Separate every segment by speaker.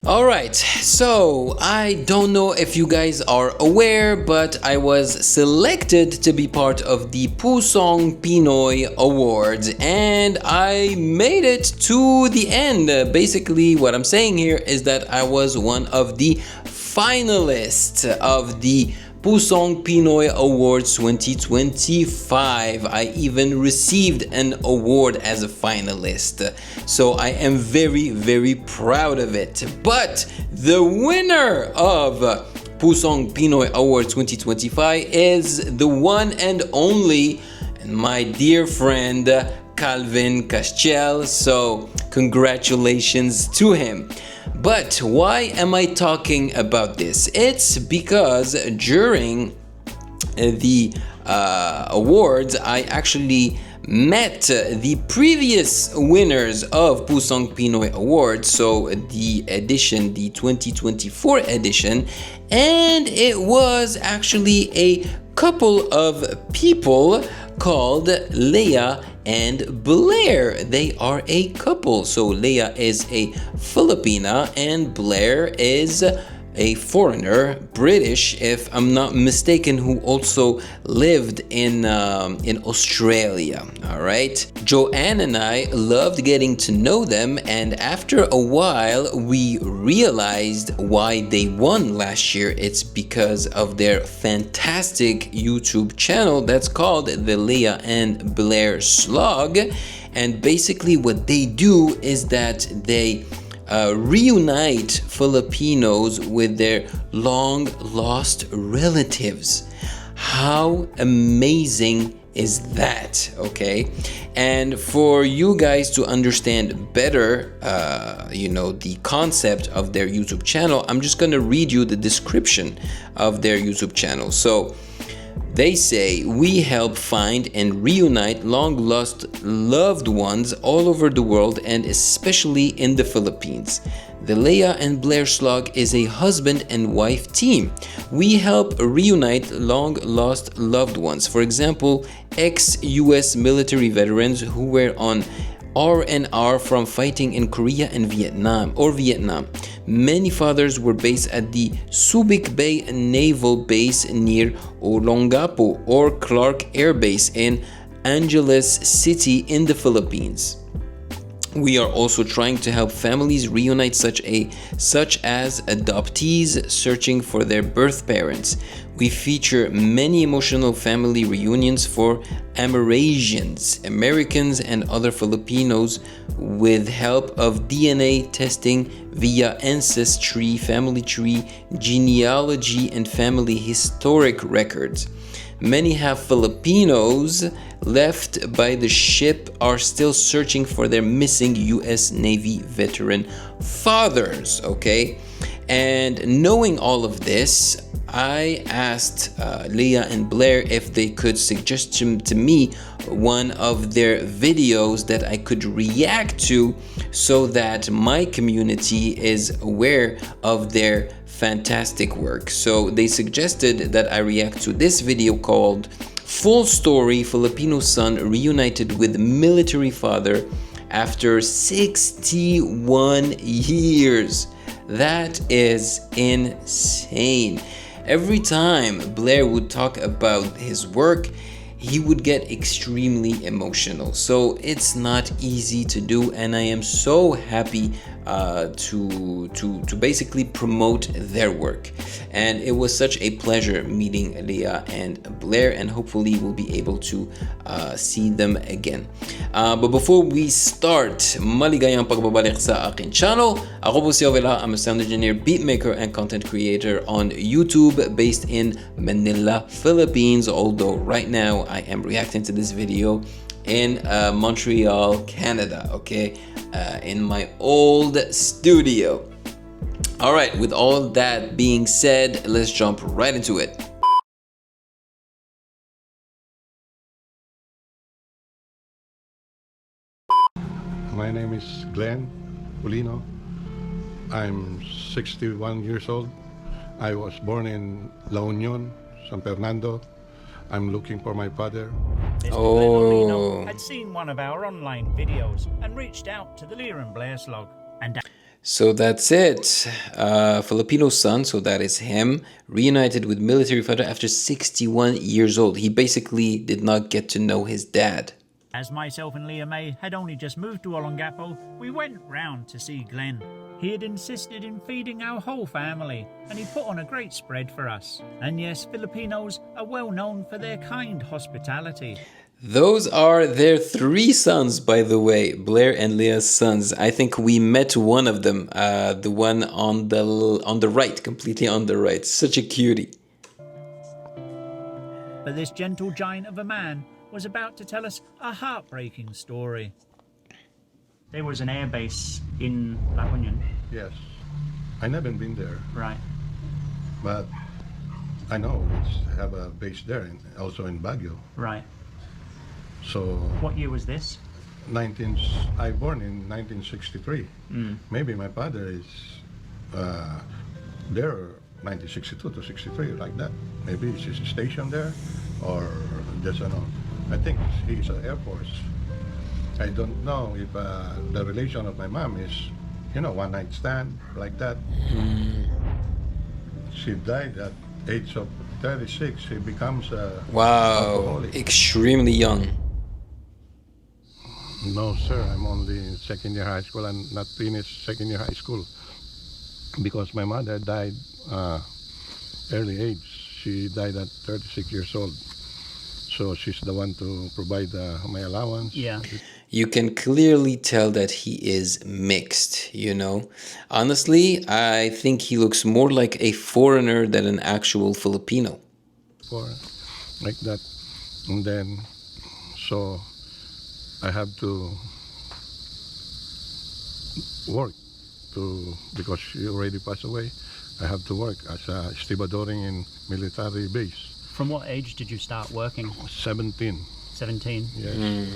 Speaker 1: Alright, so I don't know if you guys are aware, but I was selected to be part of the Pusong Pinoy Awards and I made it to the end. Basically, what I'm saying here is that I was one of the finalists of the Pusong Pinoy Awards 2025. I even received an award as a finalist. So I am very, very proud of it. But the winner of Pusong Pinoy Awards 2025 is the one and only my dear friend Calvin Castiel. So congratulations to him. But why am I talking about this? It's because during the awards, I actually met the previous winners of Pusong Pinoy Awards, so the 2024 edition, and it was actually a couple of people called Leia and Blair. They are a couple. So Leia is a Filipina and Blair is a foreigner, British, if I'm not mistaken, who also lived in Australia. All right. Joanne and I loved getting to know them, and after a while, we realized why they won last year. It's because of their fantastic YouTube channel that's called the Leia and Blair Slog, and basically what they do is that they reunite Filipinos with their long lost relatives. How amazing is that? Okay, and for you guys to understand better the concept of their YouTube channel, I'm just gonna read you the description of their YouTube channel. So they say, we help find and reunite long-lost loved ones all over the world and especially in the Philippines. The Leia and Blair Slog is a husband and wife team. We help reunite long-lost loved ones. For example, ex-US military veterans who were on R&R from fighting in Korea and Vietnam. Many fathers were based at the Subic Bay Naval Base near Olongapo or Clark Air Base in Angeles City in the Philippines. We are also trying to help families reunite such as adoptees searching for their birth parents. We feature many emotional family reunions for Amerasians, Americans, and other Filipinos with help of DNA testing via ancestry, family tree, genealogy, and family historic records. Many have Filipinos left by the ship are still searching for their missing US Navy veteran fathers, okay? And knowing all of this, I asked Leia and Blair if they could suggest to me one of their videos that I could react to so that my community is aware of their fantastic work. So they suggested that I react to this video called Full Story: Filipino Son Reunited with Military Father After 61 Years. That is insane. Every time Blair would talk about his work, he would get extremely emotional. So it's not easy to do, and I am so happy to basically promote their work. And it was such a pleasure meeting Leia and Blair, and hopefully we'll be able to see them again. But before we start, maligayang pagbabalik sa akin channel. Ako po si Ovela. I'm a sound engineer, beatmaker, and content creator on YouTube based in Manila, Philippines. Although right now I am reacting to this video in Montreal, Canada, okay? In my old studio. All right, with all that being said, let's jump right into it.
Speaker 2: My name is Glenn Ulino. I'm 61 years old. I was born in La Union, San Fernando. I'm looking for my father.
Speaker 3: Mr. Glenn Ulino had seen one of our online videos and reached out to the Leia and Blair Slog. And
Speaker 1: So that's it. Filipino son, so that is him, reunited with military father after 61 years old. He basically did not get to know his dad.
Speaker 3: As myself and Leah May had only just moved to Olongapo, we went round to see Glenn. He had insisted in feeding our whole family, and he put on a great spread for us. And yes, Filipinos are well known for their kind hospitality.
Speaker 1: Those are their 3 sons, by the way, Blair and Leah's sons. I think we met one of them, the one on the right, completely on the right. Such a cutie.
Speaker 3: But this gentle giant of a man was about to tell us a heartbreaking story. There was an air base in La Union.
Speaker 2: Yes. I never been there,
Speaker 3: Right.
Speaker 2: but I know it's have a base there, also in Baguio.
Speaker 3: Right.
Speaker 2: So
Speaker 3: What year was this?
Speaker 2: I born in 1963. Maybe my father is there 1962 to 63, like that. Maybe he's stationed there, or just I think he's an Air Force. I don't know if the relation of my mom is, one night stand like that. She died at age of 36. She becomes a
Speaker 1: Wow,
Speaker 2: alcoholic.
Speaker 1: extremely young.
Speaker 2: No, sir. I'm only in second year high school and not finished second year high school because my mother died early age. She died at 36 years old. So she's the one to provide my allowance.
Speaker 3: Yeah.
Speaker 1: You can clearly tell that he is mixed, Honestly, I think he looks more like a foreigner than an actual Filipino.
Speaker 2: For like that. And then, so I have to work because she already passed away. I have to work as a stevedoring in military base.
Speaker 3: From what age did you start working?
Speaker 2: 17.
Speaker 3: 17.
Speaker 2: Yes.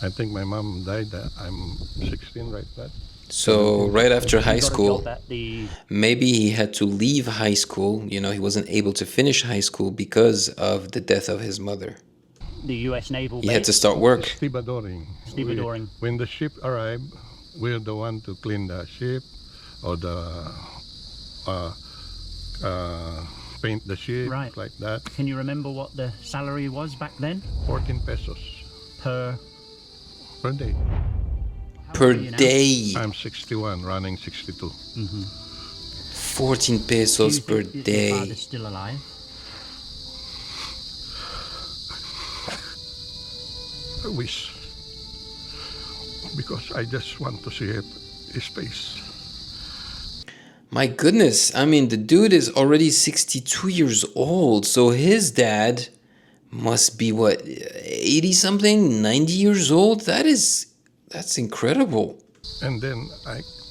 Speaker 2: I think my mom died at I'm 16, right? That.
Speaker 1: So right after high
Speaker 3: You got a
Speaker 1: school,
Speaker 3: job at the
Speaker 1: maybe he had to leave high school. He wasn't able to finish high school because of the death of his mother.
Speaker 3: US Naval
Speaker 1: He
Speaker 3: base.
Speaker 1: had to start work.
Speaker 2: Stevedoring.
Speaker 3: Stevedoring.
Speaker 2: When the ship arrived, we're the one to clean the ship or the paint the ship,
Speaker 3: Right.
Speaker 2: like that.
Speaker 3: Can you remember what the salary was back then?
Speaker 2: 14 pesos
Speaker 3: Per
Speaker 2: day.
Speaker 1: Per
Speaker 3: old are you now?
Speaker 1: day.
Speaker 2: I'm 61, running 62.
Speaker 1: 14 pesos per
Speaker 3: Is your
Speaker 1: day.
Speaker 3: father still alive?
Speaker 2: I wish, because I just want to see his face.
Speaker 1: My goodness, I mean, the dude is already 62 years old, so his dad must be, 80 something, 90 years old? That's incredible.
Speaker 2: And then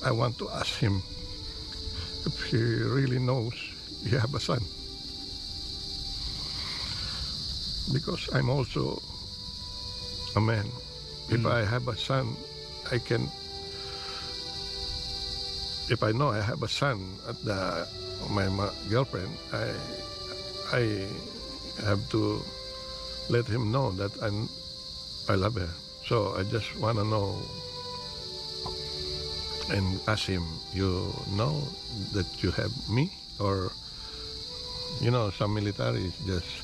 Speaker 2: I want to ask him if he really knows he have a son. Because I'm also a man. If I have a son, if I know I have a son at my girlfriend, I have to let him know that I love her. So I just want to know and ask him, you know that you have me? Or, some military is just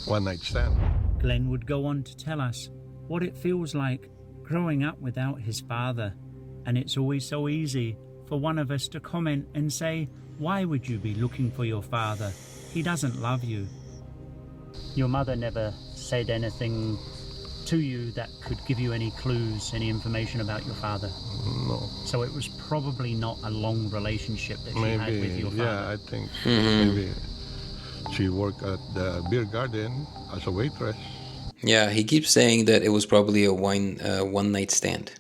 Speaker 2: one night stand.
Speaker 3: Glenn would go on to tell us what it feels like growing up without his father. And it's always so easy for one of us to comment and say, why would you be looking for your father? He doesn't love you. Your mother never said anything to you that could give you any clues, any information about your father?
Speaker 2: No.
Speaker 3: So it was probably not a long relationship that she had with your father.
Speaker 2: Yeah, I think maybe she worked at the beer garden as a waitress.
Speaker 1: Yeah, he keeps saying that it was probably a one night stand.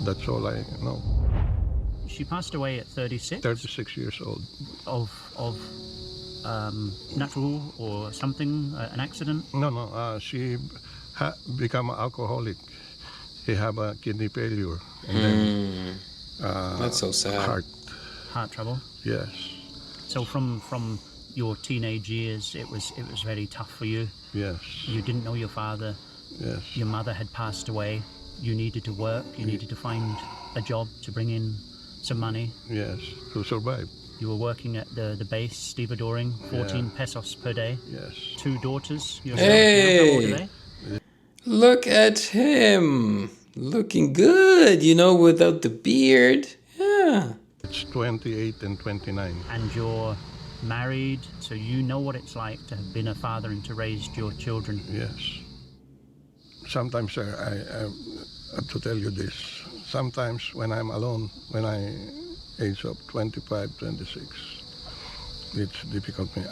Speaker 2: That's all I know.
Speaker 3: She passed away at 36
Speaker 2: 36 years old.
Speaker 3: of natural or something, an accident.
Speaker 2: No. She become an alcoholic. He have a kidney failure, and then
Speaker 1: That's so sad.
Speaker 3: Heart trouble.
Speaker 2: Yes.
Speaker 3: So from your teenage years, it was very tough for you.
Speaker 2: Yes.
Speaker 3: You didn't know your father.
Speaker 2: Yes.
Speaker 3: Your mother had passed away. You needed to work. You needed to find a job to bring in some money.
Speaker 2: Yes, to survive.
Speaker 3: You were working at the base, stevedoring, 14 pesos per day.
Speaker 2: Yes.
Speaker 3: 2 daughters yourself.
Speaker 1: Hey!
Speaker 3: Now, how old are they?
Speaker 1: Look at him. Looking good, you know, without the beard. Yeah.
Speaker 2: It's 28 and 29.
Speaker 3: And you're married, so you know what it's like to have been a father and to raise your children.
Speaker 2: Yes. Sometimes, sir, I have to tell you this. Sometimes when I'm alone, when I age of 25, 26, it's difficult for me.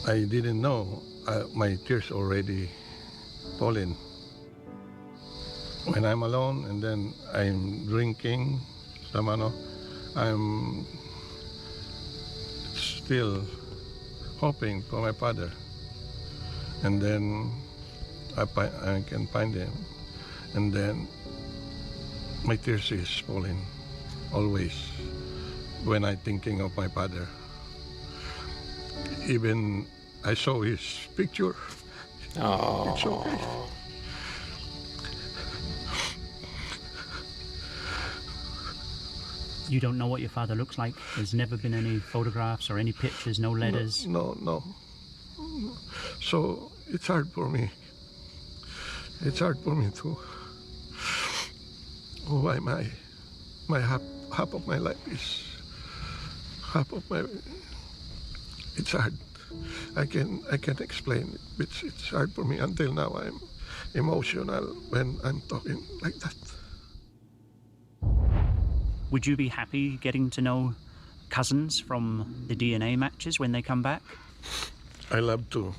Speaker 2: I didn't know my tears already falling. When I'm alone and then I'm drinking, I'm still hoping for my father. And then I can find him. And then my tears is falling always when I'm thinking of my father. Even I saw his picture.
Speaker 1: Oh.
Speaker 2: It's okay.
Speaker 3: You don't know what your father looks like? There's never been any photographs or any pictures, no letters?
Speaker 2: No. So it's hard for me. It's hard for me to. Why my half of my life is half of my. It's hard. I can explain it. It's hard for me until now. I'm emotional when I'm talking like that.
Speaker 3: Would you be happy getting to know cousins from the DNA matches when they come back?
Speaker 2: I love to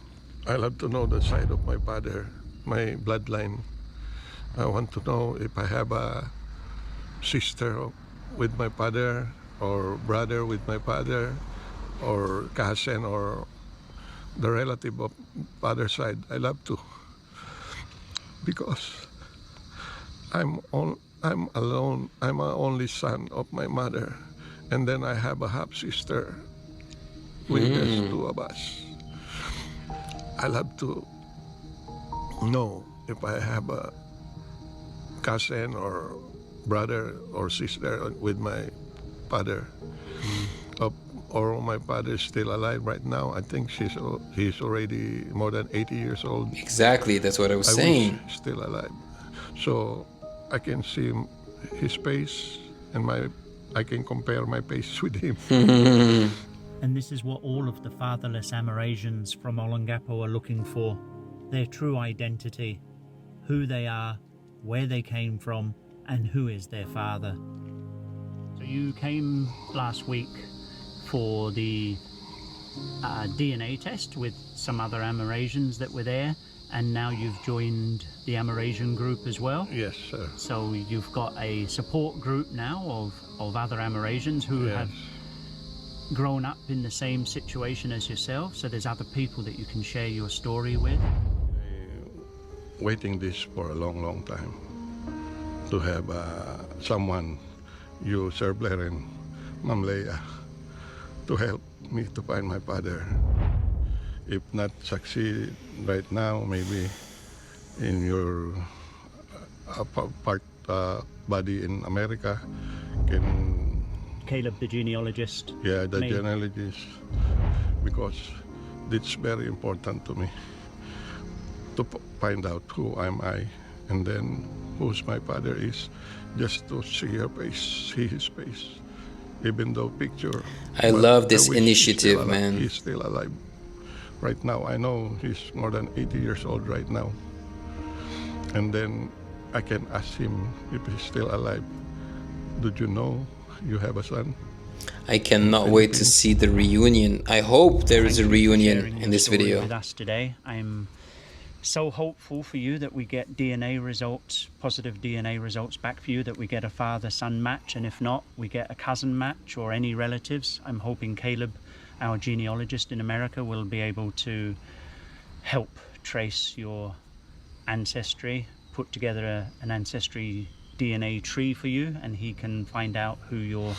Speaker 2: know the side of my father, my bloodline. I want to know if I have a sister with my father or brother with my father or cousin or the relative of father's side. I love to, because I'm alone. I'm an only son of my mother, and then I have a half sister with just 2 of us. I love to know if I have a cousin or brother or sister with my father. Or my father is still alive right now. I think he's already more than 80 years old.
Speaker 1: Exactly, that's what I was
Speaker 2: I
Speaker 1: saying.
Speaker 2: wish he's still alive. So I can see his face and I can compare my face with him.
Speaker 3: And this is what all of the fatherless Amerasians from Olongapo are looking for. Their true identity, who they are, where they came from, and who is their father. So you came last week for the DNA test with some other Amerasians that were there, and now you've joined the Amerasian group as well.
Speaker 2: Yes, sir.
Speaker 3: So you've got a support group now of other Amerasians who have grown up in the same situation as yourself, so there's other people that you can share your story with.
Speaker 2: Waiting this for a long time to have someone, you, Sir Blair and Ma'am Leia, to help me to find my father. If not succeed right now, maybe in your body in America can.
Speaker 3: Caleb, the genealogist.
Speaker 2: Yeah, the genealogist, because it's very important to me to find out who am I, and then who's my father is, just to see his face. Even though picture.
Speaker 1: I love this
Speaker 2: wish
Speaker 1: initiative, man.
Speaker 2: He's still alive. Right now, I know he's more than 80 years old right now. And then I can ask him if he's still alive. Did you know you have a son?
Speaker 1: I cannot wait to see the reunion. I hope there is a reunion in this video.
Speaker 3: With us today. I'm so hopeful for you that we get DNA results, positive DNA results back for you, that we get a father-son match, and if not, we get a cousin match or any relatives. I'm hoping Caleb, our genealogist in America, will be able to help trace your ancestry, put together an ancestry DNA tree for you, and he can find out who your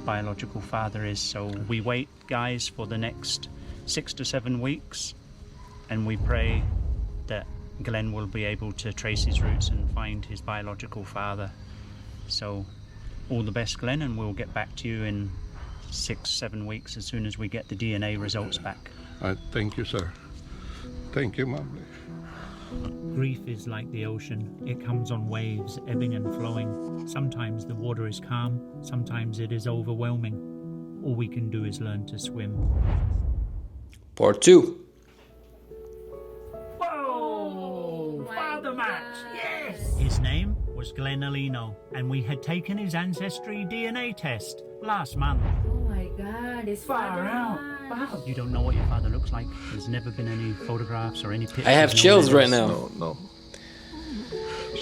Speaker 3: biological father is. So we wait, guys, for the next 6 to 7 weeks, and we pray that Glenn will be able to trace his roots and find his biological father. So all the best, Glenn, and we'll get back to you in 6-7 weeks as soon as we get the DNA results back.
Speaker 2: Thank you, sir. Thank you, Mom.
Speaker 3: Grief is like the ocean. It comes on waves, ebbing and flowing. Sometimes the water is calm, sometimes it is overwhelming. All we can do is learn to swim.
Speaker 1: Part 2.
Speaker 3: Whoa! Father Max!
Speaker 4: God.
Speaker 3: Yes! His name was Glenn Alino, and we had taken his ancestry DNA test last month.
Speaker 4: Oh my God, it's
Speaker 3: Far out! Wow! You don't know what your father looks like. There's never been any photographs or any pictures.
Speaker 1: I have
Speaker 3: no
Speaker 1: chills right
Speaker 3: letters.
Speaker 1: now.
Speaker 2: No.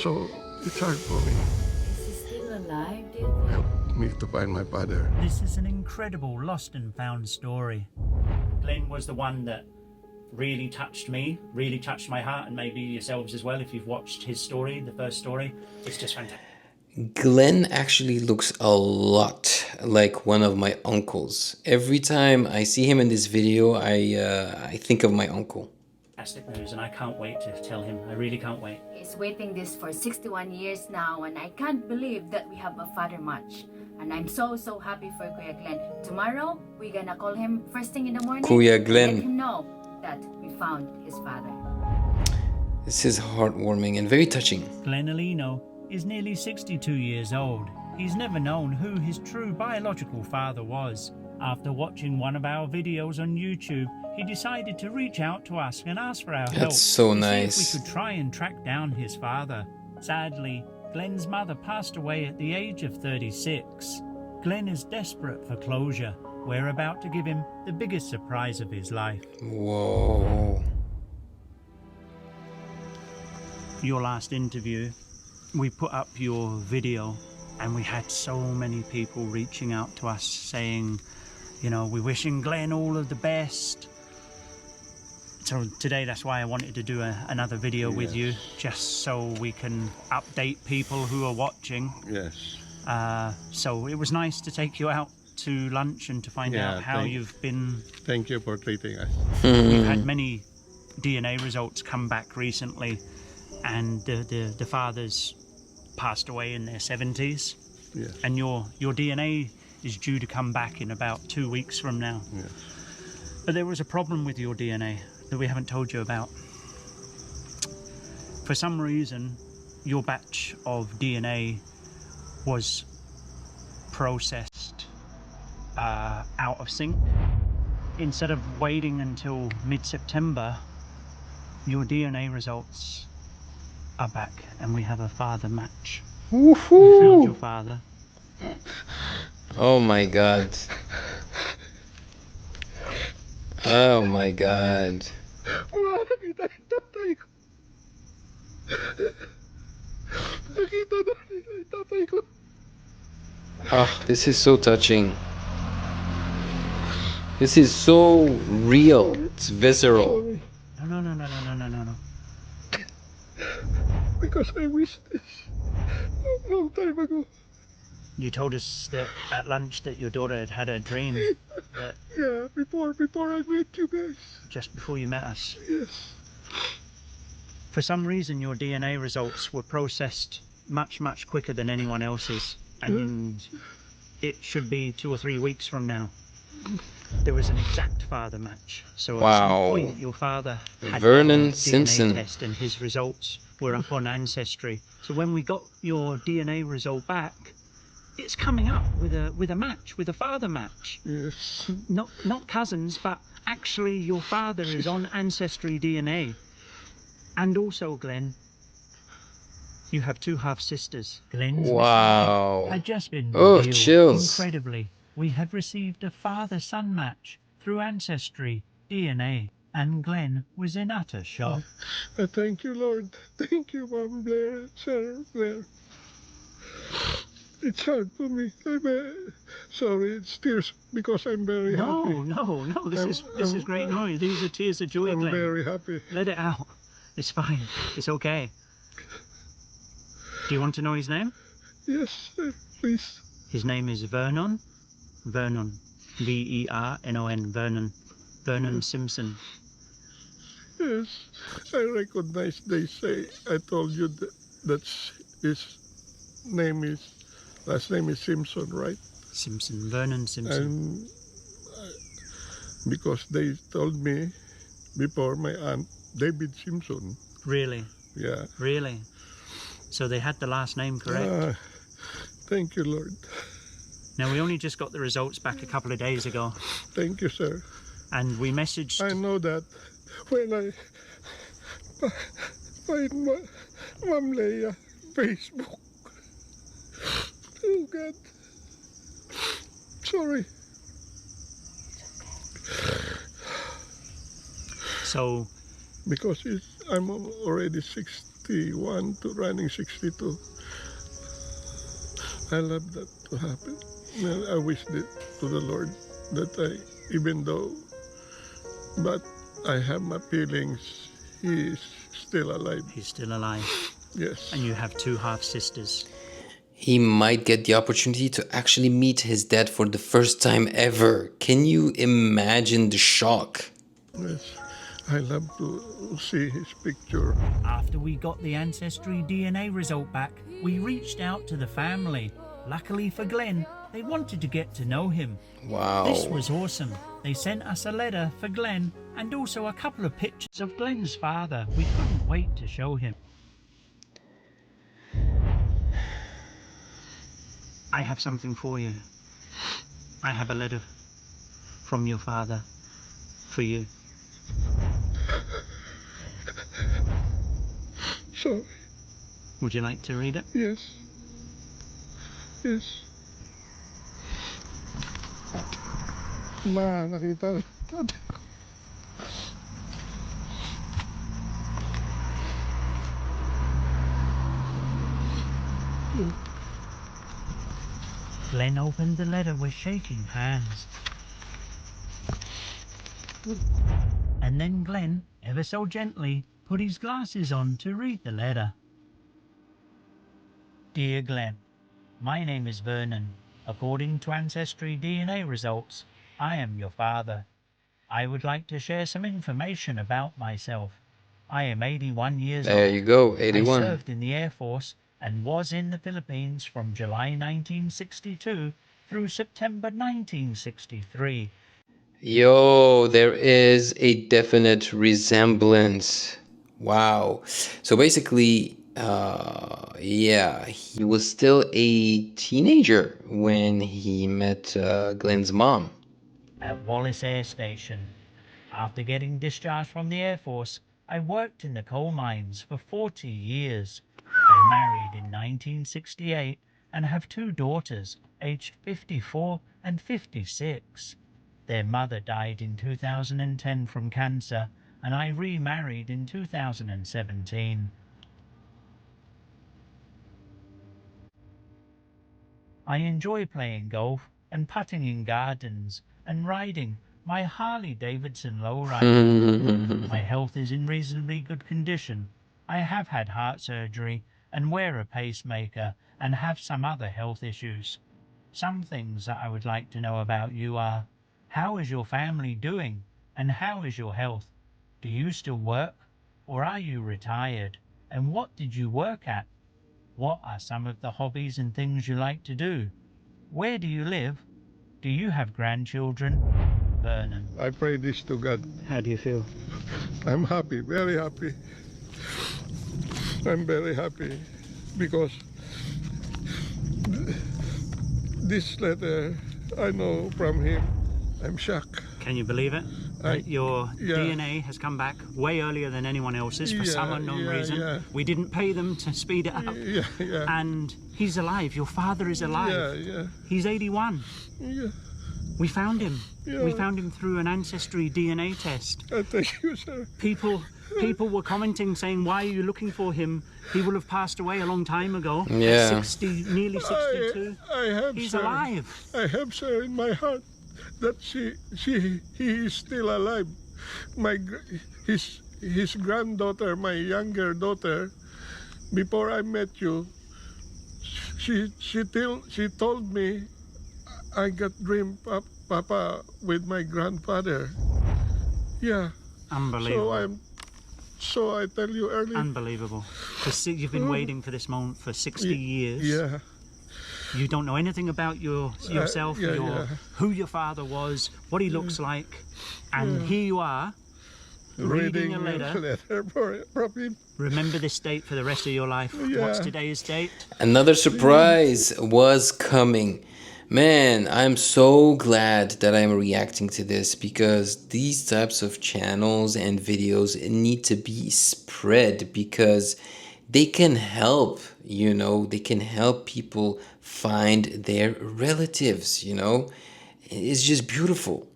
Speaker 2: So, it's hard for me.
Speaker 4: Is he still alive, do you think?
Speaker 2: Help me to find my father.
Speaker 3: This is an incredible lost and found story. Glenn was the one that really touched me, really touched my heart, and maybe yourselves as well if you've watched his story, the first story. It's just fantastic.
Speaker 1: Glenn actually looks a lot like one of my uncles. Every time I see him in this video, I think of my uncle.
Speaker 3: Fantastic news, and I can't wait to tell him. I really can't wait.
Speaker 4: He's waiting this for 61 years now, and I can't believe that we have a father match. And I'm so happy for Kuya Glenn. Tomorrow, we're gonna call him first thing in the morning.
Speaker 1: Kuya Glenn.
Speaker 4: And let him know that we found his father.
Speaker 1: This is heartwarming and very touching.
Speaker 3: Glenn Alino is nearly 62 years old. He's never known who his true biological father was. After watching one of our videos on YouTube, he decided to reach out to us and ask for our help.
Speaker 1: That's so
Speaker 3: to
Speaker 1: nice.
Speaker 3: See if we could try and track down his father. Sadly, Glenn's mother passed away at the age of 36. Glenn is desperate for closure. We're about to give him the biggest surprise of his life.
Speaker 1: Whoa.
Speaker 3: Your last interview, we put up your video and we had so many people reaching out to us saying, you know, we're wishing Glenn all of the best. So today, that's why I wanted to do another video with you, just so we can update people who are watching.
Speaker 2: Yes.
Speaker 3: So it was nice to take you out to lunch and to find out how you've been.
Speaker 2: Thank you for treating us.
Speaker 3: We've had many DNA results come back recently, and the fathers passed away in their 70s.
Speaker 2: Yes.
Speaker 3: And your DNA is due to come back in about 2 weeks from now.
Speaker 2: Yes.
Speaker 3: But there was a problem with your DNA that we haven't told you about. For some reason, your batch of DNA was processed out of sync. Instead of waiting until mid-September, your DNA results are back and we have a father match. We found your father.
Speaker 1: Oh my god. Oh my god.
Speaker 2: Nakita yung tatay ko. Nakita na yung tatay ko.
Speaker 1: Ah, this is so touching. This is so real. It's visceral.
Speaker 3: No.
Speaker 2: Because I wish this a long time ago.
Speaker 3: You told us that at lunch that your daughter had a dream that
Speaker 2: Yeah, before I met you guys.
Speaker 3: just before you met us.
Speaker 2: Yes.
Speaker 3: For some reason, your DNA results were processed much quicker than anyone else's, and it should be 2 or 3 weeks from now. There was an exact father match. So at some
Speaker 1: Wow.
Speaker 3: point, your father had
Speaker 1: Vernon
Speaker 3: a DNA
Speaker 1: Simpson.
Speaker 3: test, and his results were up on Ancestry. So when we got your DNA result back, it's coming up with a match, with a father match.
Speaker 2: Yes.
Speaker 3: Not cousins, but actually your father is on Ancestry DNA. And also, Glenn, you have 2 half sisters. Glenn's
Speaker 1: Wow.
Speaker 3: had just been
Speaker 1: Oh,
Speaker 3: revealed.
Speaker 1: chills.
Speaker 3: Incredibly, we have received a father-son match through Ancestry DNA, and Glenn was in utter shock.
Speaker 2: Thank you, Lord. Thank you, Mom Blair, Sir Blair. It's hard for me. I'm sorry, it's tears because I'm very happy.
Speaker 3: No. This is great noise. These are tears of joy,
Speaker 2: I'm
Speaker 3: Glenn.
Speaker 2: very happy.
Speaker 3: Let it out. It's fine. It's okay. Do you want to know his name?
Speaker 2: Yes, please.
Speaker 3: His name is Vernon. Vernon. Vernon. Vernon Simpson.
Speaker 2: Yes, I recognize. They say I told you that's his name is last name is Simpson, right?
Speaker 3: Simpson, Vernon Simpson.
Speaker 2: And because they told me before my aunt David Simpson.
Speaker 3: Really?
Speaker 2: Yeah.
Speaker 3: Really? So they had the last name correct?
Speaker 2: Thank you, Lord.
Speaker 3: Now, we only just got the results back a couple of days ago.
Speaker 2: Thank you, sir.
Speaker 3: And we messaged...
Speaker 2: I know that when I find Ma'am Leia Facebook. Oh, God. Sorry.
Speaker 3: So...
Speaker 2: Because I'm already 61 to running 62. I love that to happen. And I wish it to the Lord that even though, but I have my feelings, he is still alive.
Speaker 3: He's still alive.
Speaker 2: Yes.
Speaker 3: And you have 2 half-sisters.
Speaker 1: He might get the opportunity to actually meet his dad for the first time ever. Can you imagine the shock?
Speaker 2: Yes. I love to see his picture.
Speaker 3: After we got the Ancestry DNA result back, we reached out to the family. Luckily for Glenn, they wanted to get to know him.
Speaker 1: Wow.
Speaker 3: This was awesome. They sent us a letter for Glenn and also a couple of pictures of Glenn's father. We couldn't wait to show him. I have something for you. I have a letter from your father for you.
Speaker 2: So,
Speaker 3: Would you like to read it?
Speaker 2: yes. Yes. Ma, nakita.
Speaker 3: Glenn opened the letter with shaking hands. And then Glenn, ever so gently, put his glasses on to read the letter. Dear Glenn, my name is Vernon. According to Ancestry DNA results, I am your father. I would like to share some information about myself. I am 81 years old.
Speaker 1: There you go,
Speaker 3: I
Speaker 1: 81.
Speaker 3: served in the Air Force and was in the Philippines from July 1962 through September 1963.
Speaker 1: Yo, there is a definite resemblance. Wow. So basically, yeah, he was still a teenager when he met Glenn's mom.
Speaker 3: At Wallace Air Station. After getting discharged from the Air Force, I worked in the coal mines for 40 years. I married in 1968 and have 2 daughters, aged 54 and 56. Their mother died in 2010 from cancer, and I remarried in 2017. I enjoy playing golf and putting in gardens and riding my Harley Davidson lowrider. My health is in reasonably good condition. I have had heart surgery and wear a pacemaker and have some other health issues. Some things that I would like to know about you are, how is your family doing and how is your health? Do you still work or are you retired? And what did you work at? What are some of the hobbies and things you like to do? Where do you live? Do you have grandchildren? Vernon.
Speaker 2: I pray this to God.
Speaker 3: How do you feel?
Speaker 2: I'm happy, very happy. I'm very happy because this letter I know from him. I'm shocked.
Speaker 3: Can you believe it? Your DNA has come back way earlier than anyone else's for some unknown reason.
Speaker 2: Yeah.
Speaker 3: We didn't pay them to speed it up.
Speaker 2: Yeah.
Speaker 3: And he's alive. Your father is alive.
Speaker 2: Yeah.
Speaker 3: He's 81.
Speaker 2: Yeah.
Speaker 3: We found him.
Speaker 2: Yeah.
Speaker 3: We found him through an Ancestry DNA test.
Speaker 2: Thank you, sir.
Speaker 3: People were commenting saying, why are you looking for him? He will have passed away a long time ago.
Speaker 1: Yeah.
Speaker 3: 60, nearly 62.
Speaker 2: I have,
Speaker 3: He's
Speaker 2: sir.
Speaker 3: alive.
Speaker 2: I have, sir, in my heart that he is still alive. His granddaughter, my younger daughter, before I met you, she told me I got dream Papa with my grandfather. Yeah.
Speaker 3: Unbelievable.
Speaker 2: So So I tell you earlier.
Speaker 3: Unbelievable. You've been waiting for this moment for 60 years.
Speaker 2: Yeah.
Speaker 3: You don't know anything about yourself, who your father was, what he looks like, and here you are reading a letter
Speaker 2: from him.
Speaker 3: Remember this date for the rest of your life.
Speaker 2: Yeah.
Speaker 3: What's today's date?
Speaker 1: Another surprise was coming. Man, I'm so glad that I'm reacting to this because these types of channels and videos need to be spread because they can help, they can help people find their relatives, It's just beautiful.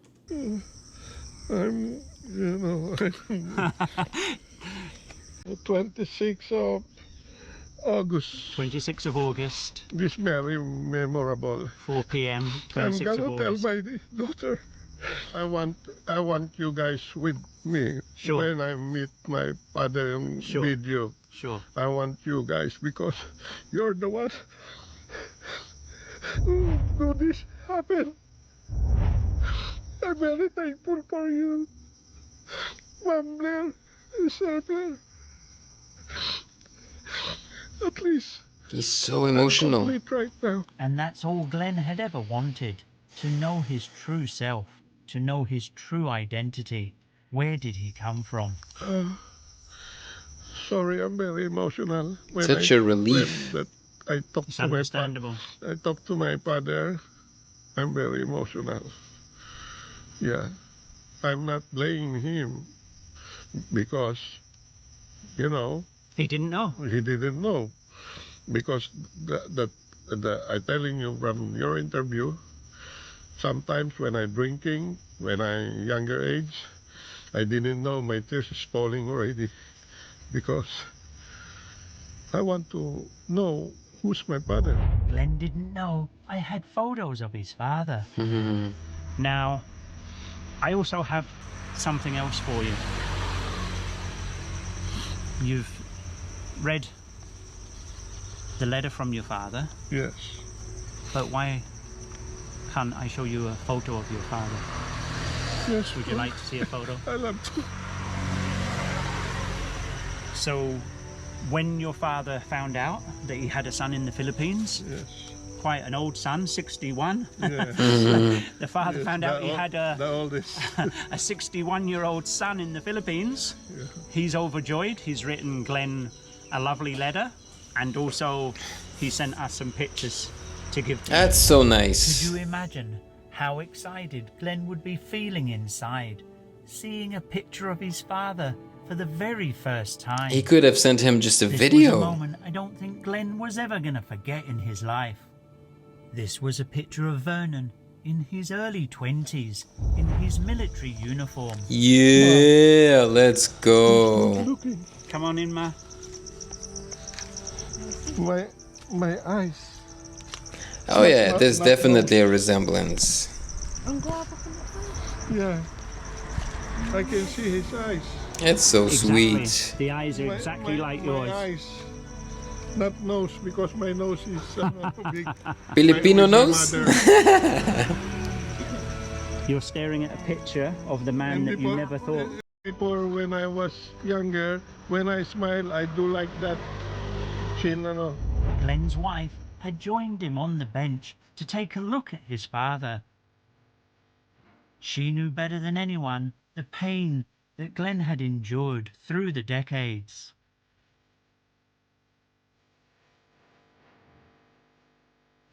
Speaker 2: I'm, 26th of August.
Speaker 3: 26th of August.
Speaker 2: This very memorable.
Speaker 3: 4 p.m.
Speaker 2: I'm
Speaker 3: 26th
Speaker 2: gonna
Speaker 3: of
Speaker 2: tell
Speaker 3: August.
Speaker 2: my daughter. I want you guys with me when I meet my father in video.
Speaker 3: Sure.
Speaker 2: I want you guys because you're the one who do this happen. I'm very thankful for you, Ma'am Blair, Sir Blair. At least
Speaker 1: He's so emotional.
Speaker 2: I'm complete right now.
Speaker 3: And that's all Glenn had ever wanted, to know his true self, to know his true identity. Where did he come from?
Speaker 2: Sorry, I'm very emotional.
Speaker 1: Such a relief.
Speaker 2: I talk
Speaker 3: It's
Speaker 2: to my
Speaker 3: understandable.
Speaker 2: I talk to my father. I'm very emotional. Yeah, I'm not blaming him because,
Speaker 3: He didn't know.
Speaker 2: he didn't know. Because I'm telling you from your interview, sometimes when I'm drinking, when I'm younger age, I didn't know my tears is falling already because I want to know who's my father.
Speaker 3: Glenn didn't know I had photos of his father. Now, I also have something else for you. You've read the letter from your father,
Speaker 2: Yes.
Speaker 3: but why can't I show you a photo of your father?
Speaker 2: Yes.
Speaker 3: Would you like to see a photo?
Speaker 2: I love to.
Speaker 3: So, when your father found out that he had a son in the Philippines,
Speaker 2: Yes.
Speaker 3: quite an old son, 61,
Speaker 2: Yeah.
Speaker 3: the father
Speaker 2: Yes,
Speaker 3: found out he had
Speaker 2: the oldest.
Speaker 3: a 61-year-old son in the Philippines.
Speaker 2: Yeah.
Speaker 3: He's overjoyed. He's written Glenn a lovely letter, and also he sent us some pictures to give to
Speaker 1: That's so
Speaker 3: Could
Speaker 1: nice.
Speaker 3: you imagine how excited Glenn would be feeling inside, seeing a picture of his father for the very first time?
Speaker 1: He could have sent him just a
Speaker 3: This was a
Speaker 1: video.
Speaker 3: moment I don't think Glenn was ever going to forget in his life. This was a picture of Vernon in his early 20s, in his military uniform.
Speaker 1: Yeah, let's go.
Speaker 2: Looking.
Speaker 3: Come on in, Ma.
Speaker 2: My eyes.
Speaker 1: Oh yeah, there's definitely a resemblance.
Speaker 2: Yeah. I can see his eyes.
Speaker 1: It's so
Speaker 3: Exactly.
Speaker 1: sweet.
Speaker 3: The eyes are exactly like yours.
Speaker 2: My eyes. Not nose, because my nose is big.
Speaker 1: Filipino
Speaker 2: With my
Speaker 1: nose?
Speaker 2: mother.
Speaker 3: You're staring at a picture of the man
Speaker 2: And
Speaker 3: that you never thought.
Speaker 2: Before, when I was younger, when I smile, I do like that. Chin,
Speaker 3: Glenn's wife had joined him on the bench to take a look at his father. She knew better than anyone the pain that Glenn had endured through the decades.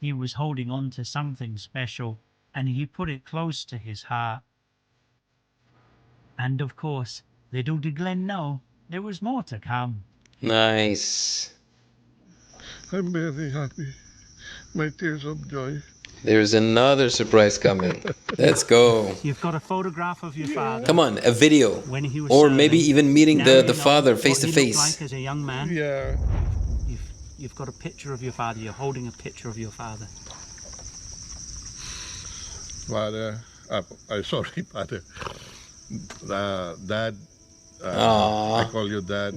Speaker 3: He was holding on to something special, and he put it close to his heart. And of course, little did Glenn know there was more to come.
Speaker 1: Nice.
Speaker 2: I'm very happy. My tears of joy.
Speaker 1: There's another surprise coming. Let's go.
Speaker 3: You've got a photograph of your father.
Speaker 1: Come on, a video.
Speaker 3: When he was
Speaker 1: Or
Speaker 3: serving.
Speaker 1: maybe even meeting
Speaker 3: Now
Speaker 1: the
Speaker 3: you know
Speaker 1: father
Speaker 3: what
Speaker 1: face to
Speaker 3: he looked
Speaker 1: face.
Speaker 3: like as a young man.
Speaker 2: Yeah.
Speaker 3: You've got a picture of your father. You're holding a picture of your father.
Speaker 2: Father, sorry, father. Dad,
Speaker 1: Aww.
Speaker 2: I call you Dad.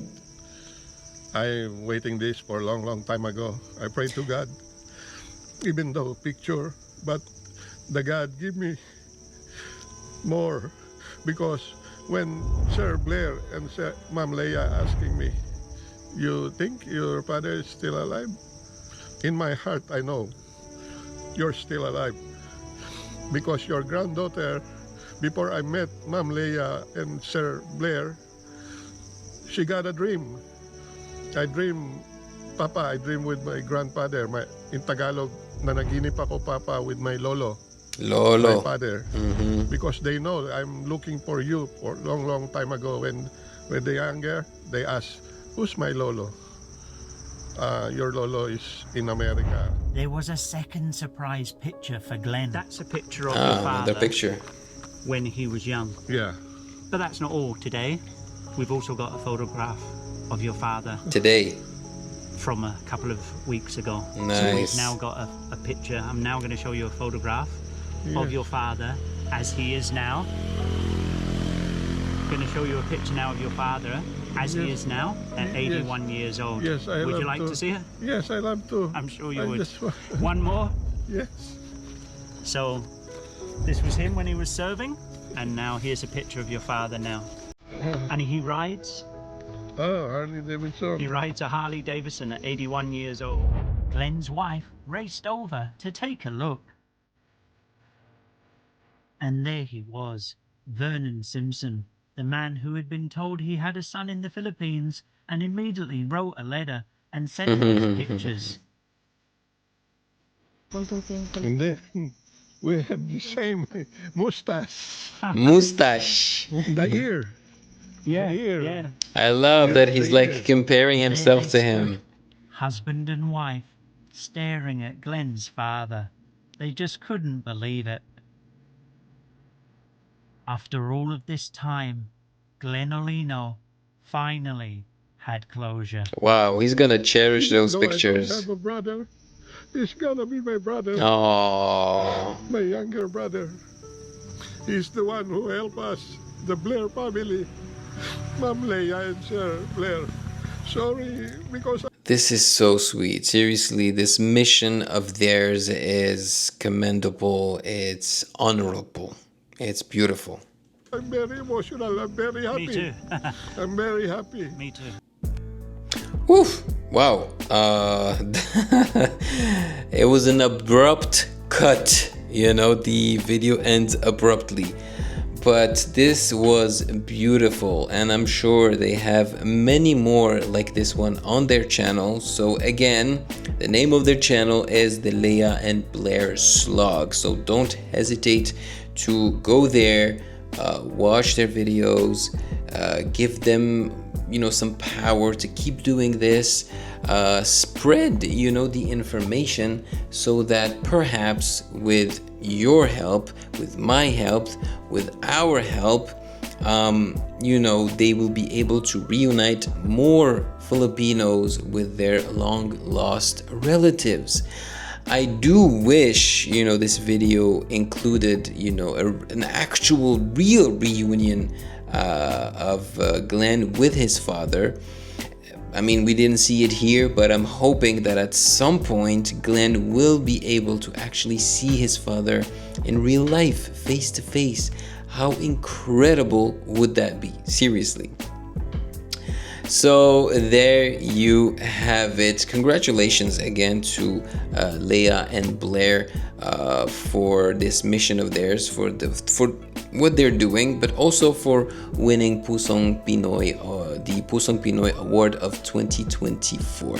Speaker 2: I'm waiting this for a long, long time ago. I prayed to God, even though picture, but the God give me more, because when Sir Blair and Ma'am Leia asking me, you think your father is still alive? In my heart, I know you're still alive. Because your granddaughter, before I met Ma'am Leia and Sir Blair, she got a dream. I dream, Papa, I dream with my grandfather. In Tagalog, nanaginip ako, Papa, with my lolo. My father. Because they know I'm looking for you for a long, long time ago. When they're younger, they ask, who's my lolo? Your lolo is in America.
Speaker 3: There was a second surprise picture for Glenn. That's a picture of your father
Speaker 1: the picture
Speaker 3: when he was young.
Speaker 2: Yeah.
Speaker 3: But that's not all today. We've also got a photograph of your father
Speaker 1: today
Speaker 3: from a couple of weeks ago.
Speaker 1: Nice.
Speaker 3: So we've now got a picture. I'm now going to show you a photograph of your father as he is now. I'm going to show you a picture now of your father as he is now at 81 years old.
Speaker 2: Yes, I
Speaker 3: would
Speaker 2: love
Speaker 3: you like to see it?
Speaker 2: Yes, I love to.
Speaker 3: I'm sure you would.
Speaker 2: Just...
Speaker 3: One more?
Speaker 2: Yes.
Speaker 3: So this was him when he was serving, and now here's a picture of your father now. And he rides.
Speaker 2: Oh, Harley Davidson.
Speaker 3: He rides a Harley Davidson at 81 years old. Glenn's wife raced over to take a look. And there he was, Vernon Simpson, the man who had been told he had a son in the Philippines, and immediately wrote a letter and sent those pictures.
Speaker 2: And then we have the same mustache.
Speaker 1: mustache.
Speaker 2: The ear.
Speaker 3: Yeah,
Speaker 2: The ear.
Speaker 3: yeah.
Speaker 1: I love that he's like comparing himself to him.
Speaker 3: Husband and wife staring at Glenn's father. They just couldn't believe it. After all of this time, Glenn Olino finally had closure.
Speaker 1: Wow, he's gonna cherish those
Speaker 2: No,
Speaker 1: pictures.
Speaker 2: I don't have a brother. He's gonna be my brother.
Speaker 1: Oh,
Speaker 2: My younger brother. He's the one who helped us, the Blair family. Ma'am Leia and Sir Blair. Sorry, because
Speaker 1: this is so sweet. Seriously, this mission of theirs is commendable. It's honorable. It's beautiful.
Speaker 2: I'm very emotional. I'm very happy.
Speaker 3: Me too.
Speaker 2: I'm very happy.
Speaker 3: Me too.
Speaker 1: Woof! Wow. It was an abrupt cut. You know, the video ends abruptly. But this was beautiful, and I'm sure they have many more like this one on their channel. So again, the name of their channel is the Leia and Blair Slog. So don't hesitate to go there, watch their videos, give them, you know, some power to keep doing this, spread, you know, the information, so that perhaps with your help, with my help, with our help, you know, they will be able to reunite more Filipinos with their long lost relatives. I do wish, you know, this video included, you know, an actual real reunion of Glenn with his father. I mean, we didn't see it here, but I'm hoping that at some point Glenn will be able to actually see his father in real life, face to face. How incredible would that be? Seriously. So there you have it. Congratulations again to Leia and Blair for this mission of theirs, for what they're doing, but also for winning Pusong Pinoy, the Pusong Pinoy Award of 2024.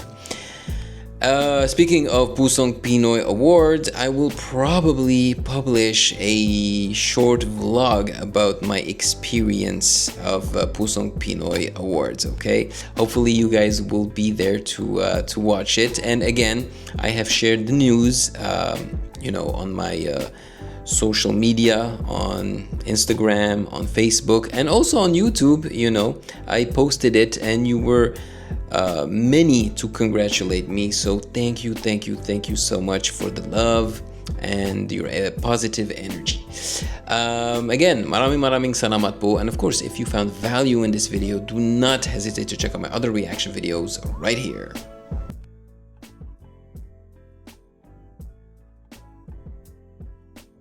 Speaker 1: Speaking of Pusong Pinoy Awards, I will probably publish a short vlog about my experience of Pusong Pinoy Awards, okay? Hopefully you guys will be there to watch it. And again, I have shared the news, you know, on my social media, on Instagram, on Facebook, and also on YouTube. You know, I posted it and you were many to congratulate me, so thank you so much for the love and your positive energy. Again, maraming salamat po, and of course, if you found value in this video, do not hesitate to check out my other reaction videos right here.